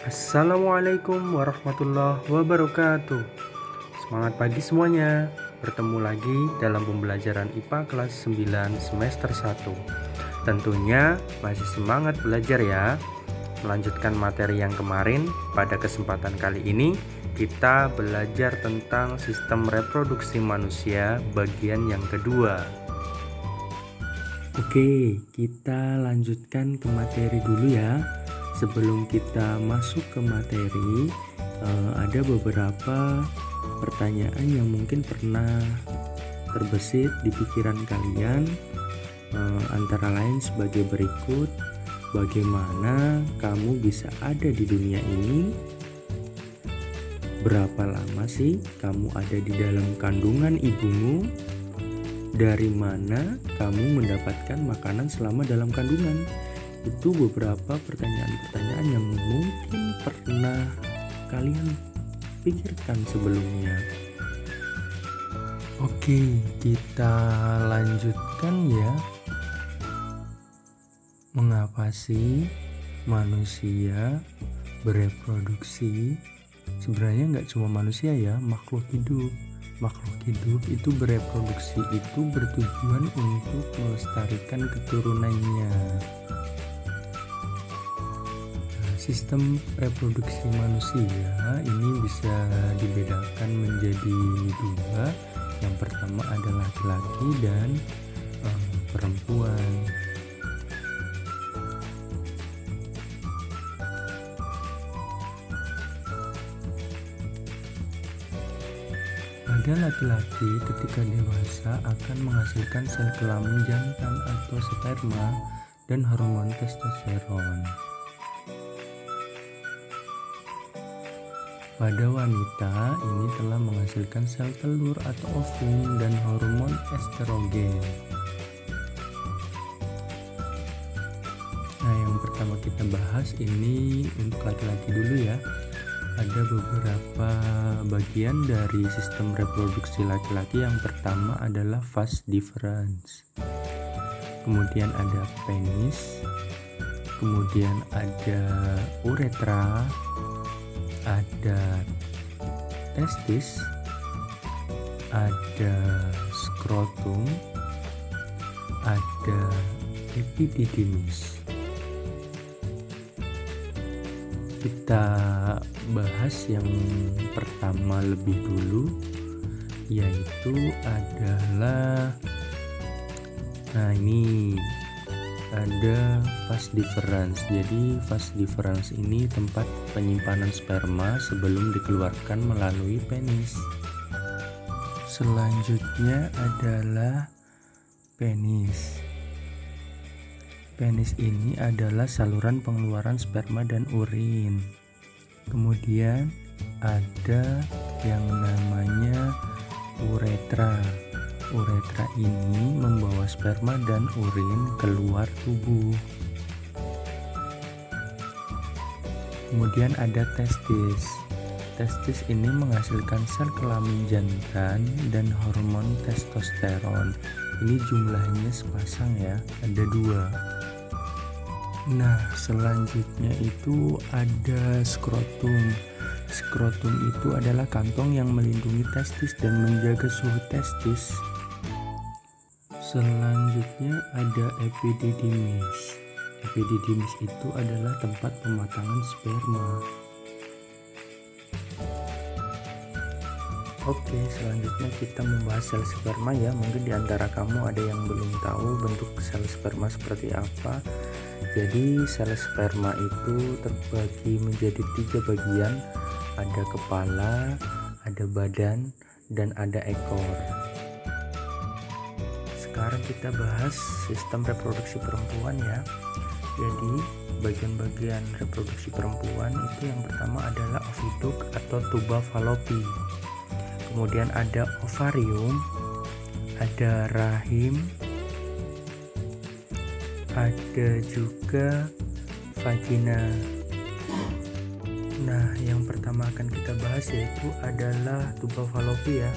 Assalamualaikum warahmatullahi wabarakatuh. Semangat pagi semuanya. Bertemu lagi dalam pembelajaran IPA kelas 9 semester 1. Tentunya masih semangat belajar ya. Melanjutkan materi yang kemarin, pada kesempatan kali ini kita belajar tentang sistem reproduksi manusia bagian yang kedua. Oke, kita lanjutkan ke materi dulu ya. Sebelum kita masuk ke materi, ada beberapa pertanyaan yang mungkin pernah terbesit di pikiran kalian, antara lain sebagai berikut. Bagaimana kamu bisa ada di dunia ini? Berapa lama sih kamu ada di dalam kandungan ibumu? Dari mana kamu mendapatkan makanan selama dalam kandungan? Itu beberapa pertanyaan-pertanyaan yang mungkin pernah kalian pikirkan sebelumnya. Oke, kita lanjutkan ya. Mengapa sih manusia bereproduksi? Sebenarnya nggak cuma manusia ya, makhluk hidup. Makhluk hidup itu bereproduksi itu bertujuan untuk melestarikan keturunannya. Sistem reproduksi manusia ini bisa dibedakan menjadi dua. Yang pertama ada laki-laki dan perempuan. Pada laki-laki ketika dewasa akan menghasilkan sel kelamin jantan atau sperma dan hormon testosteron. Pada wanita ini telah menghasilkan sel telur atau ovum dan hormon estrogen. Nah, yang pertama kita bahas ini untuk laki-laki dulu ya. Ada beberapa bagian dari sistem reproduksi laki-laki. Yang pertama adalah vas deferens. Kemudian ada penis. Kemudian ada uretra. Ada testis, ada skrotum, ada epididymis. Kita bahas yang pertama lebih dulu, yaitu adalah ini ada vas deferens. Jadi vas deferens ini tempat penyimpanan sperma sebelum dikeluarkan melalui penis. Selanjutnya adalah penis. Penis ini adalah saluran pengeluaran sperma dan urin. Kemudian ada yang namanya uretra. Uretra ini membawa sperma dan urin keluar tubuh. Kemudian ada testis. Testis ini menghasilkan sel kelamin jantan dan hormon testosteron. Ini jumlahnya sepasang ya, ada 2. Nah, selanjutnya itu ada skrotum. Skrotum itu adalah kantong yang melindungi testis dan menjaga suhu testis. Selanjutnya ada epididymis. Epididymis itu adalah tempat pematangan sperma. Oke, selanjutnya kita membahas sel sperma ya. Mungkin di antara kamu ada yang belum tahu bentuk sel sperma seperti apa. Jadi sel sperma itu terbagi menjadi 3 bagian. Ada kepala, ada badan, dan ada ekor. Sekarang kita bahas sistem reproduksi perempuan ya. Jadi bagian-bagian reproduksi perempuan itu yang pertama adalah oviduk atau tuba falopi. Kemudian ada ovarium, ada rahim, ada juga vagina. Nah, yang pertama akan kita bahas yaitu adalah tuba falopi ya.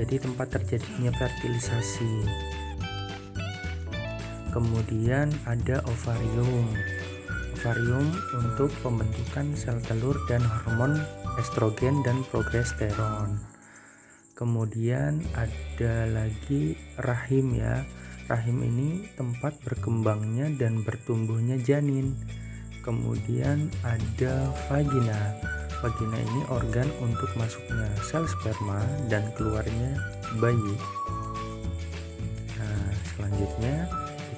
Jadi tempat terjadinya fertilisasi. Kemudian ada ovarium. ovarium untuk pembentukan sel telur dan hormon estrogen dan progesteron. Kemudian ada lagi rahim ya. Rahim ini tempat berkembangnya dan bertumbuhnya janin. Kemudian ada vagina. Vagina ini organ untuk masuknya sel sperma dan keluarnya bayi. Nah, selanjutnya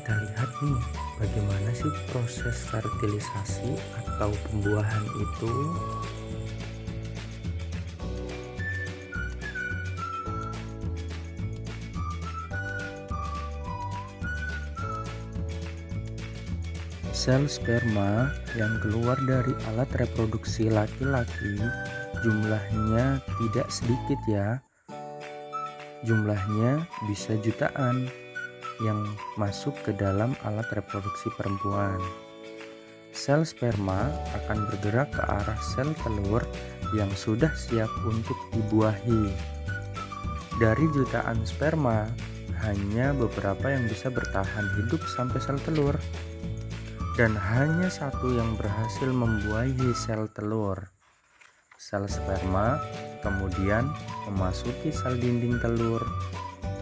kita lihat nih bagaimana sih proses fertilisasi atau pembuahan itu. Sel sperma yang keluar dari alat reproduksi laki-laki jumlahnya tidak sedikit ya. Jumlahnya bisa jutaan yang masuk ke dalam alat reproduksi perempuan. Sel sperma akan bergerak ke arah sel telur yang sudah siap untuk dibuahi. Dari jutaan sperma, hanya beberapa yang bisa bertahan hidup sampai sel telur. Dan hanya satu yang berhasil membuahi sel telur. Sel sperma kemudian memasuki sel dinding telur,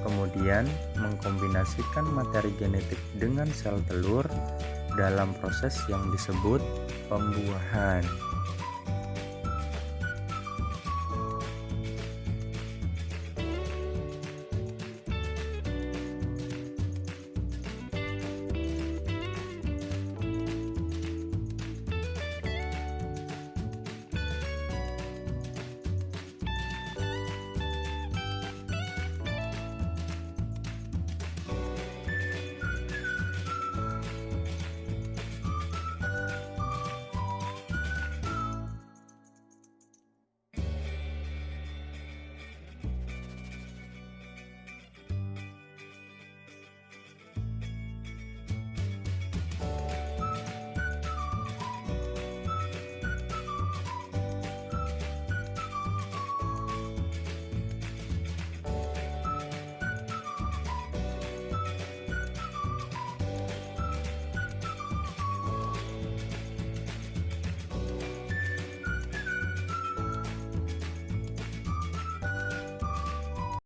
kemudian mengkombinasikan materi genetik dengan sel telur dalam proses yang disebut pembuahan.